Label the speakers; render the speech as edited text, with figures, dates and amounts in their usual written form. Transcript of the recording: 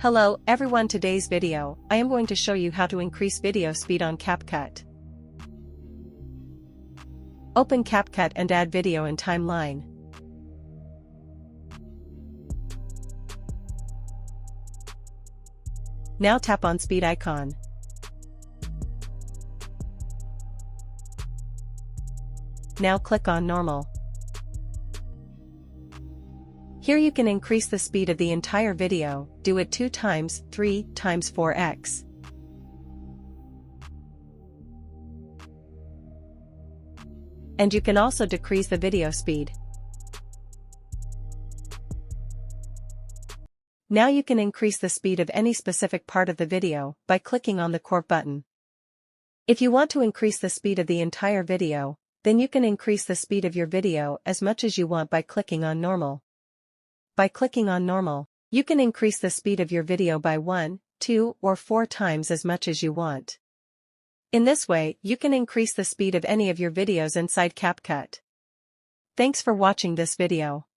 Speaker 1: Hello everyone, today's video, I am going to show you how to increase video speed on CapCut. Open CapCut and add video in timeline. Now tap on speed icon. Now click on normal. Here you can increase the speed of the entire video, do it 2 times, 3 times 4x. And you can also decrease the video speed. Now you can increase the speed of any specific part of the video by clicking on the crop button. If you want to increase the speed of the entire video, then you can increase the speed of your video as much as you want by clicking on normal. By clicking on normal, you can increase the speed of your video by 1, 2, or 4 times as much as you want. In this way, you can increase the speed of any of your videos inside CapCut. Thanks for watching this video.